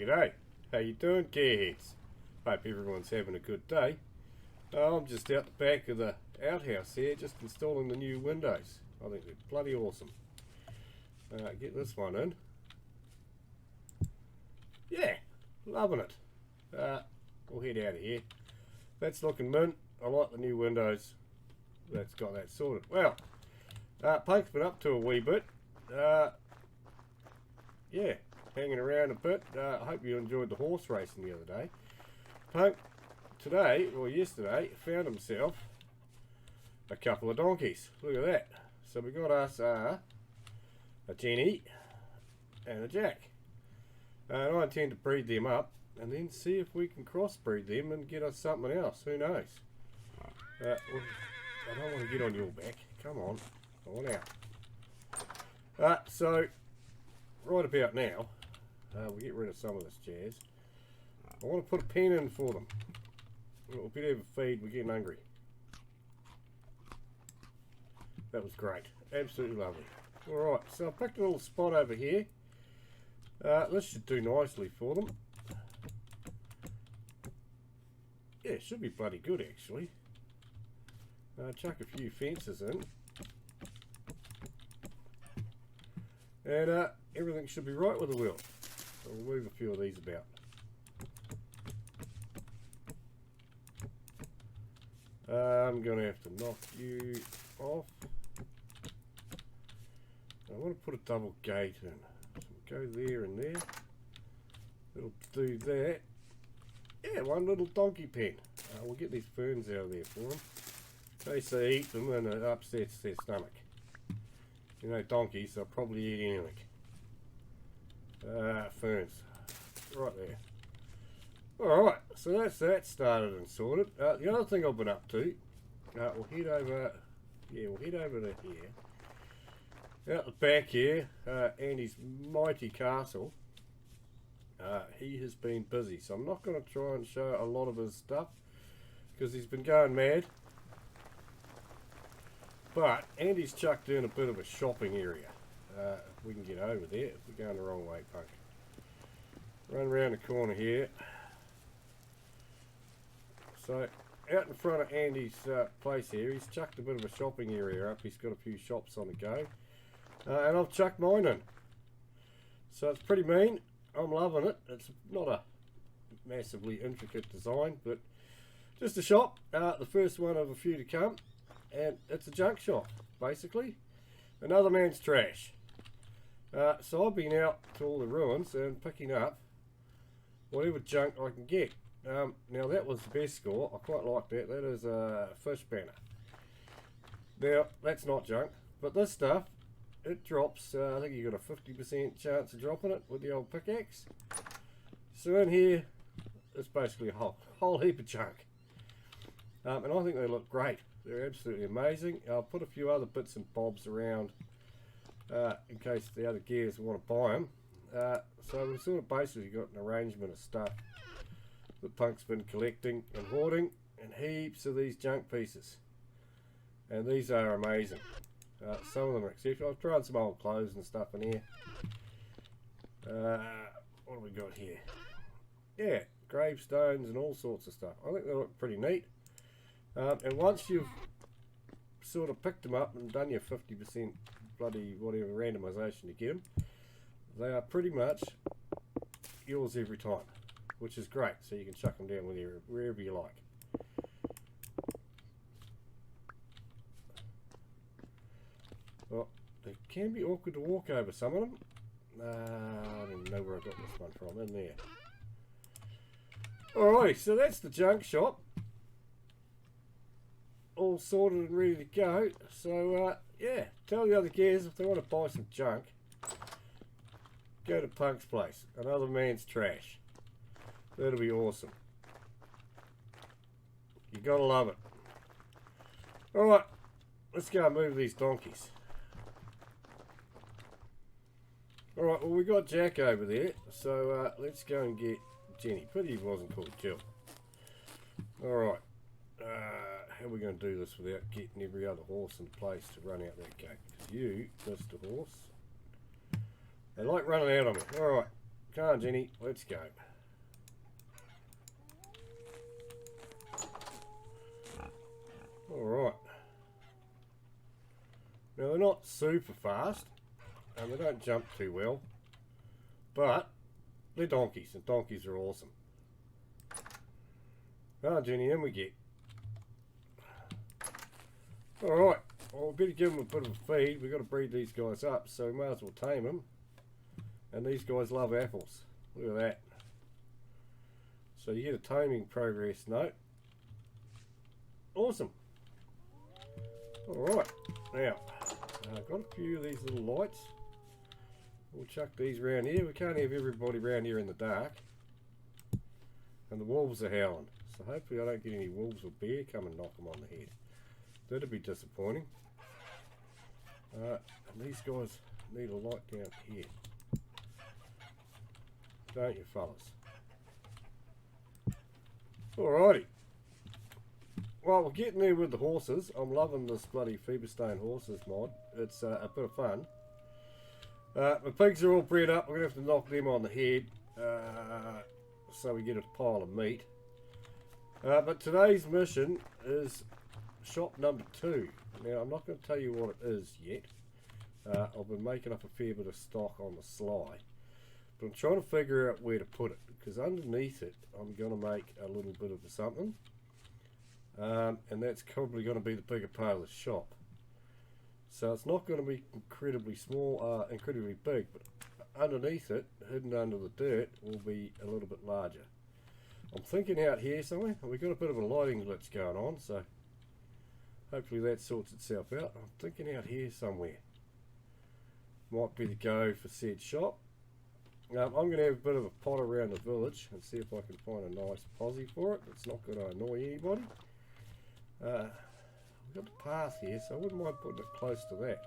G'day. How you doing, gearheads? Hope everyone's having a good day. I'm just out the back of the outhouse here, just installing the new windows. I think they're bloody awesome. Get this one in. Yeah, loving it. We'll head out of here. That's looking mint. I like the new windows. That's got that sorted. Well, Punk's been up to a wee bit. Yeah, hanging around a bit. I hope you enjoyed the horse racing the other day. Punk today, or yesterday, found himself a couple of donkeys. Look at that. So we got us a Jenny and a Jack. And I intend to breed them up and then see if we can crossbreed them and get us something else. Who knows? I don't want to get on your back. Come on. On out. So, right about now, we'll get rid of some of this jazz. I want to put a pen in for them. A bit of a feed, we're getting hungry. That was great. Absolutely lovely. Alright, so I picked a little spot over here. This should do nicely for them. Yeah, it should be bloody good actually. Chuck a few fences in. And everything should be right with the wheel. So we'll move a few of these about. I'm going to have to knock you off. I want to put a double gate in. So go there and there. It'll do that. Yeah, one little donkey pen. We'll get these ferns out of there for them. In case they eat them and it upsets their stomach. You know, donkeys, they'll probably eat anything. Ferns. Right there. Alright, so that's that started and sorted. The other thing I've been up to, we'll head over, we'll head over to here. Out the back here, Andy's mighty castle. He has been busy, so I'm not going to try and show a lot of his stuff because he's been going mad. But Andy's chucked in a bit of a shopping area. If we can get over there, if we're going the wrong way, Punk. Run around the corner here. So, out in front of Andy's place here, he's chucked a bit of a shopping area up. He's got a few shops on the go. And I've chucked mine in. So it's pretty mean. I'm loving it. It's not a massively intricate design, but just a shop. The first one of a few to come. And it's a junk shop, basically. Another man's trash. So I've been out to all the ruins and picking up whatever junk I can get. Now that was the best score. I quite like that. That is a fish banner. Now that's not junk, but this stuff, it drops. I think you got a 50% chance of dropping it with the old pickaxe. So in here, it's basically a whole heap of junk. And I think they look great. They're absolutely amazing. I'll put a few other bits and bobs around in case the other gears want to buy them. So we've sort of basically got an arrangement of stuff that Punk's been collecting and hoarding, and heaps of these junk pieces. And these are amazing. Some of them are exceptional. I've tried some old clothes and stuff in here. What have we got here? Yeah, gravestones and all sorts of stuff. I think they look pretty neat. And once you've sort of picked them up and done your 50% bloody whatever randomization to get them, they are pretty much yours every time, which is great. So you can chuck them down with you wherever you like. Well, they can be awkward to walk over, some of them. I don't know where I got this one from, in there. Alrighty, so that's the junk shop. All sorted and ready to go. So yeah, tell the other gears if they want to buy some junk, go to Punk's place. Another man's trash. That'll be awesome. You gotta love it. Alright, let's go and move these donkeys. Alright, well we got Jack over there, so let's go and get Jenny. Pity he wasn't called Jill. Alright. How are we going to do this without getting every other horse in place to run out that gate? Because you, Mr. Horse, they like running out on me. Alright, Come on, Jenny, let's go. Alright. Now they're not super fast, and they don't jump too well, but they're donkeys, and donkeys are awesome. Come on, Jenny, in we get. Alright, well, we better give them a bit of a feed. We've got to breed these guys up, so we might as well tame them. And these guys love apples. Look at that. So you get a taming progress note. Awesome. Alright, now, I've got a few of these little lights. We'll chuck these around here. We can't have everybody around here in the dark. And the wolves are howling. So hopefully I don't get any wolves or bear come and knock them on the head. That'd be disappointing. And these guys need a light down here. Don't you, fellas? Alrighty. Well, we're getting there with the horses. I'm loving this bloody Feverstone horses mod. It's a bit of fun. The pigs are all bred up. We're going to have to knock them on the head so we get a pile of meat. But today's mission is shop number 2. Now, I'm not going to tell you what it is yet. I've been making up a fair bit of stock on the sly. But I'm trying to figure out where to put it. Because underneath it, I'm going to make a little bit of something. And that's probably going to be the bigger part of the shop. So it's not going to be incredibly small, incredibly big, but underneath it, hidden under the dirt, will be a little bit larger. I'm thinking out here somewhere. We've got a bit of a lighting glitch going on, so hopefully that sorts itself out. I'm thinking out here somewhere. Might be the go for said shop. I'm going to have a bit of a pot around the village and see if I can find a nice posse for it. It's not going to annoy anybody. We've got the path here, so I wouldn't mind putting it close to that.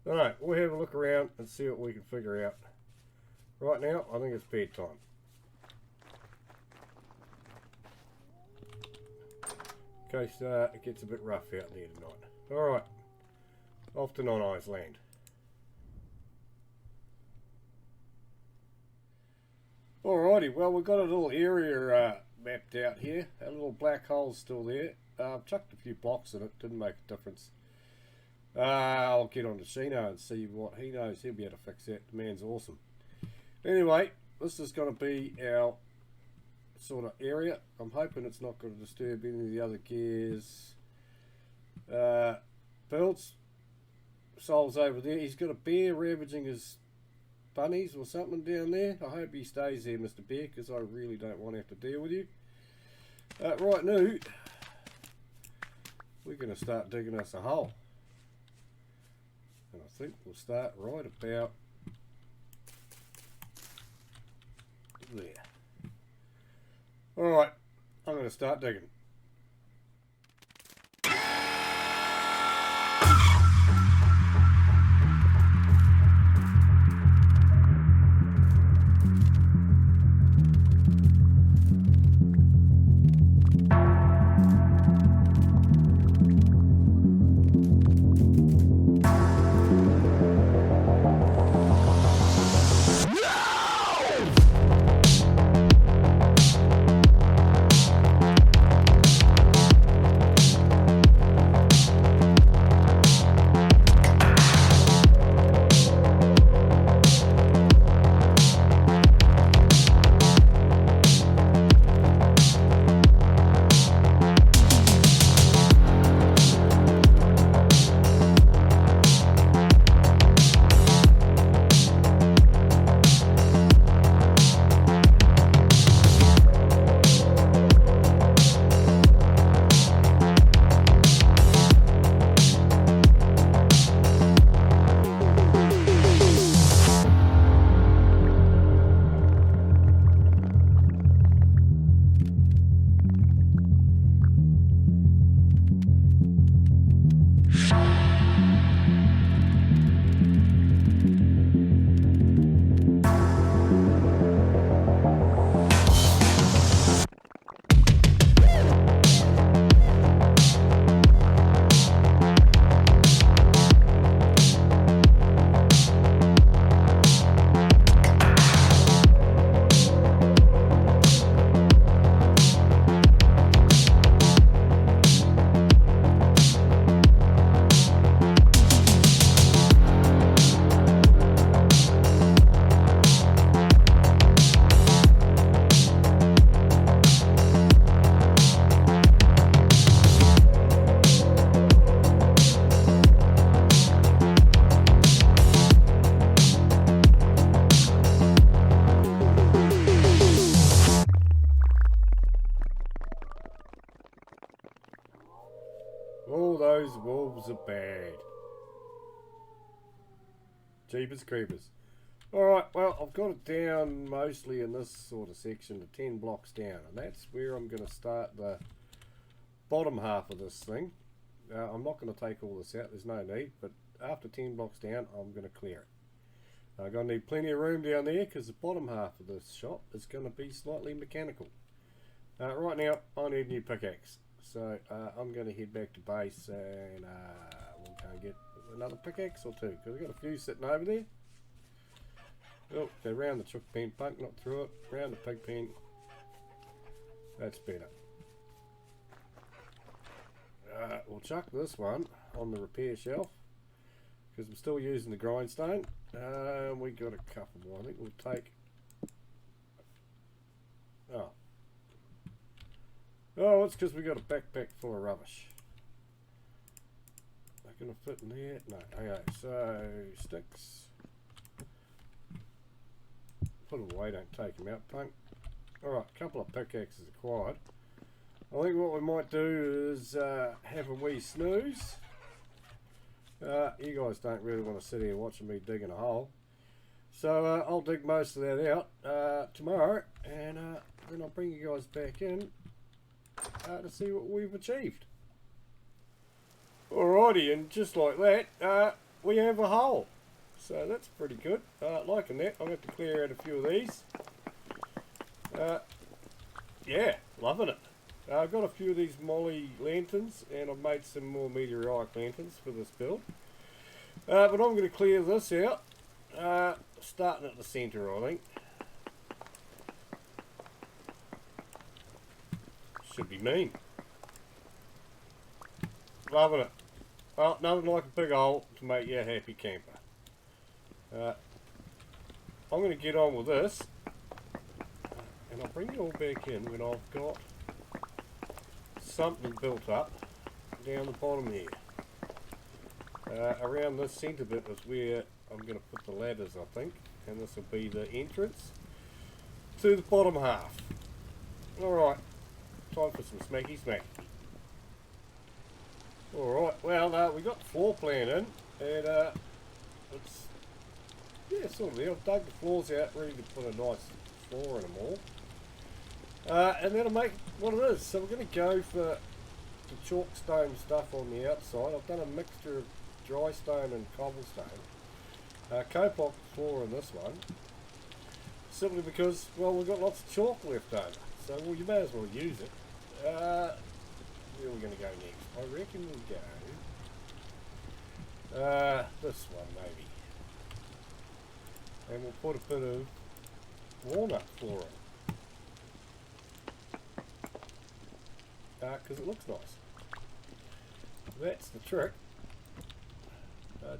Alright, we'll have a look around and see what we can figure out. Right now, I think it's bedtime. In case it gets a bit rough out there tonight. Alright, off to Non-Eyes Land. Alrighty, well, we've got a little area mapped out here. A little black hole's still there. I've chucked a few blocks in it, didn't make a difference. I'll get on to Shino and see what he knows. He'll be able to fix that. The man's awesome. Anyway, this is going to be our sort of area. I'm hoping it's not going to disturb any of the other gears. Builds. Sol's over there. He's got a bear ravaging his bunnies or something down there. I hope he stays there, Mr. Bear, because I really don't want to have to deal with you. Right now, we're going to start digging us a hole. And I think we'll start right about there. Alright, I'm going to start digging. wolves are bad. Jeepers creepers. Alright, well, I've got it down mostly in this sort of section to 10 blocks down, and that's where I'm going to start the bottom half of this thing. I'm not going to take all this out, there's no need, but after 10 blocks down, I'm going to clear it. I'm going to need plenty of room down there because the bottom half of this shop is going to be slightly mechanical. Right now, I need a new pickaxe. So I'm going to head back to base and we'll go and get another pickaxe or two. Because we've got a few sitting over there. Oh, they're round the chook pen, punk, not through it. Round the pig pen. That's better. We'll chuck this one on the repair shelf. Because I'm still using the grindstone. We got a couple more. I think we'll take... Oh, it's because we got a backpack full of rubbish. Not going to fit in there? No. Okay, so sticks. Put them away, don't take them out, punk. Alright, a couple of pickaxes acquired. I think what we might do is have a wee snooze. You guys don't really want to sit here watching me digging a hole. So I'll dig most of that out tomorrow, and then I'll bring you guys back in to see what we've achieved. Alrighty, and just like that, we have a hole. So that's pretty good. Liking that. I'll have to clear out a few of these. Yeah, loving it. I've got a few of these Molly lanterns, and I've made some more meteoric lanterns for this build. But I'm going to clear this out, starting at the centre, I think. Should be mean. Loving it. Well, nothing like a big hole to make you a happy camper. I'm going to get on with this, and I'll bring you all back in when I've got something built up down the bottom here. Around this centre bit is where I'm going to put the ladders, I think, and this will be the entrance to the bottom half. Alright, time for some smacky smack. Alright, well, we got the floor plan in, and it's, yeah, sort of there. I've dug the floors out, ready to put a nice floor in them all. And that'll make what it is. So we're going to go for the chalk stone stuff on the outside. I've done a mixture of dry stone and cobblestone. Copok floor in this one. Simply because, well, we've got lots of chalk left over. So, well, you may as well use it. Where are we going to go next? I reckon we'll go this one maybe. And we'll put a bit of walnut flooring. Because it looks nice. That's the trick.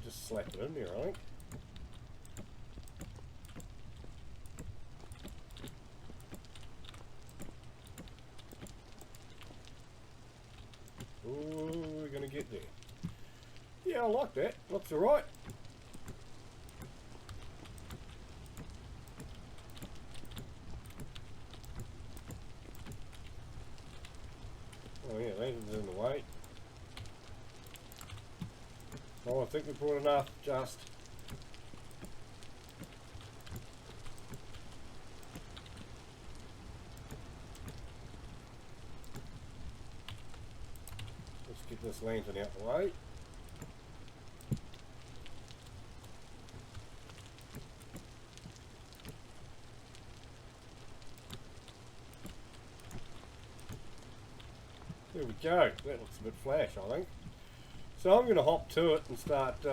Just slap it in there, I think. Ooh, we're going to get there. Yeah, I like that. Looks alright. Oh yeah, lanterns in the way. Oh, I think we brought enough, just. Let's get this lantern out the way. There we go. That looks a bit flash, I think. So I'm going to hop to it and start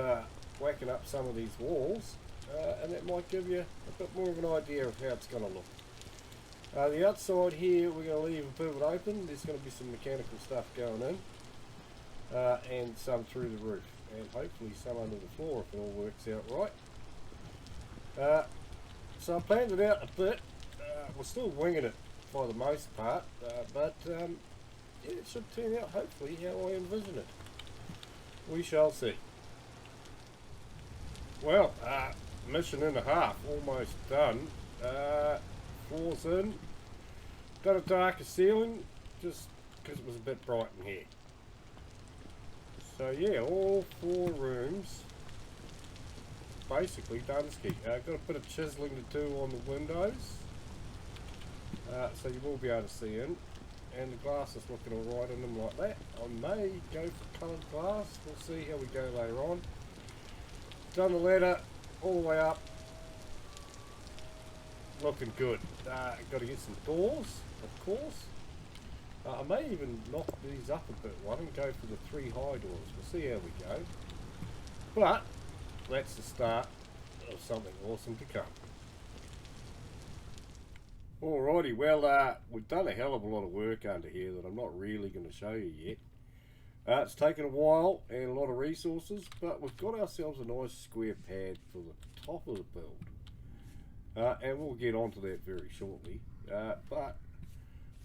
whacking up some of these walls, and that might give you a bit more of an idea of how it's going to look. The outside here we're going to leave a bit of it open. There's going to be some mechanical stuff going in, and some through the roof, and hopefully some under the floor if it all works out right. So I planned it out a bit. We're still winging it for the most part, but yeah, it should turn out hopefully how I envision it. We shall see. Well, mission and a half, almost done. Floors in. Got a darker ceiling, just because it was a bit bright in here. So yeah, all 4 rooms basically done ski. Got a bit of chiseling to do on the windows, so you will be able to see in. And the glass is looking alright in them like that. I may go for coloured glass. We'll see how we go later on. Done the ladder all the way up. Looking good. Got to get some doors, of course. I may even knock these up a bit one and go for the 3 high doors. We'll see how we go. But that's the start of something awesome to come. Alrighty, well, we've done a hell of a lot of work under here that I'm not really going to show you yet. It's taken a while and a lot of resources, but we've got ourselves a nice square pad for the top of the build. And we'll get onto that very shortly. But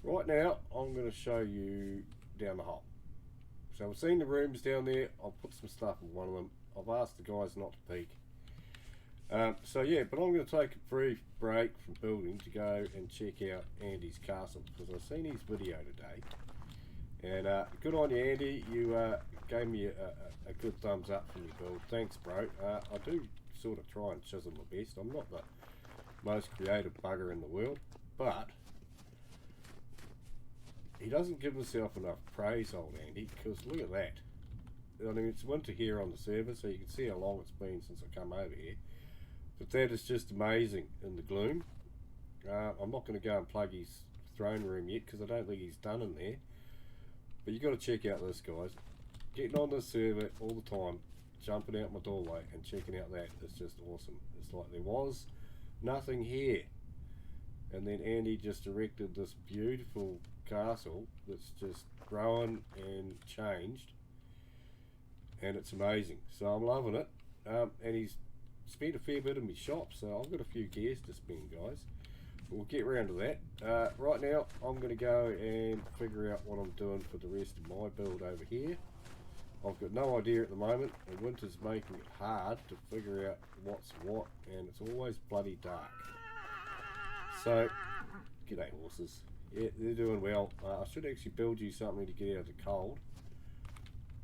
right now, I'm going to show you down the hole. So we've seen the rooms down there. I'll put some stuff in one of them. I've asked the guys not to peek. So yeah, but I'm going to take a brief break from building to go and check out Andy's castle, because I've seen his video today. And good on you, Andy. You gave me a good thumbs up for me build. Thanks, bro. I do sort of try and chisel my best. I'm not the most creative bugger in the world, but he doesn't give himself enough praise, old Andy, because look at that. I mean, it's winter here on the server, so you can see how long it's been since I come over here. But that is just amazing in the gloom. I'm not going to go and plug his throne room yet, because I don't think he's done in there. But you got to check out this, guys. Getting on this server all the time, jumping out my doorway and checking out that is just awesome. It's like there was nothing here, and then Andy just erected this beautiful castle that's just grown and changed, and it's amazing. So I'm loving it. And he's spent a fair bit in my shop, so I've got a few gears to spend, guys. We'll get round to that. Right now I'm going to go and figure out what I'm doing for the rest of my build over here. I've got no idea at the moment, and winter's making it hard to figure out what's what, and it's always bloody dark. So, g'day horses. Yeah, they're doing well. I should actually build you something to get out of the cold,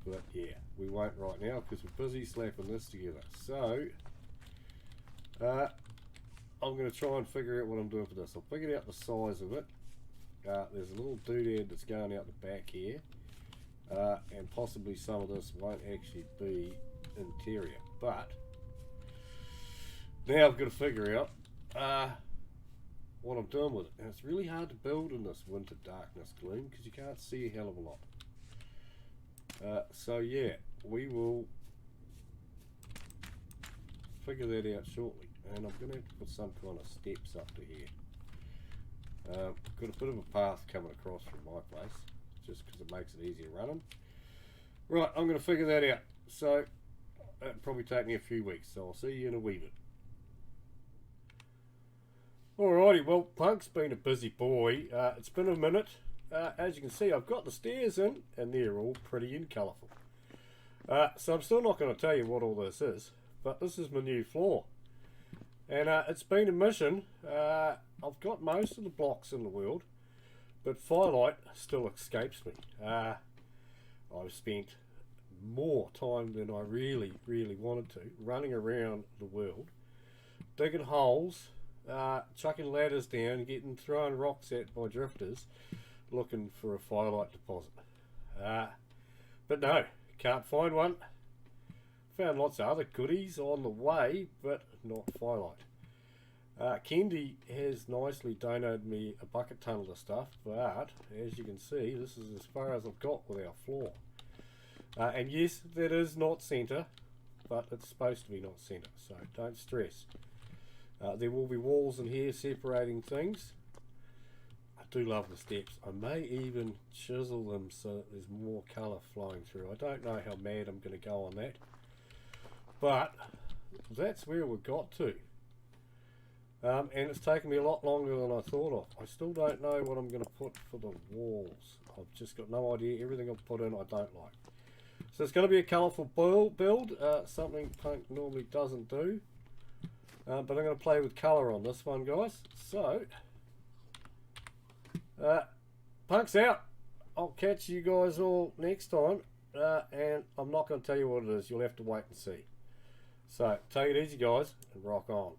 but yeah, we won't right now because we're busy slapping this together. So, I'm going to try and figure out what I'm doing for this. I've figured out the size of it. There's a little doodad that's going out the back here, and possibly some of this won't actually be interior, but now I've got to figure out what I'm doing with it. And it's really hard to build in this winter darkness gloom because you can't see a hell of a lot. So yeah, we will figure that out shortly, and I'm going to have to put some kind of steps up to here. Got a bit of a path coming across from my place, just because it makes it easier running. Right, I'm going to figure that out. So it'll probably take me a few weeks, so I'll see you in a wee bit. Alrighty, well, Punk's been a busy boy. It's been a minute. As you can see, I've got the stairs in, and they're all pretty and colourful. So I'm still not going to tell you what all this is, but this is my new floor. And it's been a mission. I've got most of the blocks in the world, but Firelight still escapes me. I've spent more time than I really wanted to running around the world, digging holes, chucking ladders down, throwing rocks at by drifters, looking for a Firelight deposit. But no, can't find one. Found lots of other goodies on the way, but not Firelight. Kendi has nicely donated me a bucket ton of the stuff, but as you can see, this is as far as I've got with our floor. And yes, that is not centre, but it's supposed to be not centre, so don't stress. There will be walls in here separating things. I do love the steps. I may even chisel them so that there's more colour flowing through. I don't know how mad I'm going to go on that, but that's where we got to. And it's taken me a lot longer than I thought of. I still don't know what I'm going to put for the walls. I've just got no idea. Everything I've put in I don't like. So it's going to be a colourful build, something Punk normally doesn't do. But I'm going to play with colour on this one, guys. So, Punk's out. I'll catch you guys all next time. and I'm not going to tell you what it is. You'll have to wait and see. So take it easy, guys, and rock on.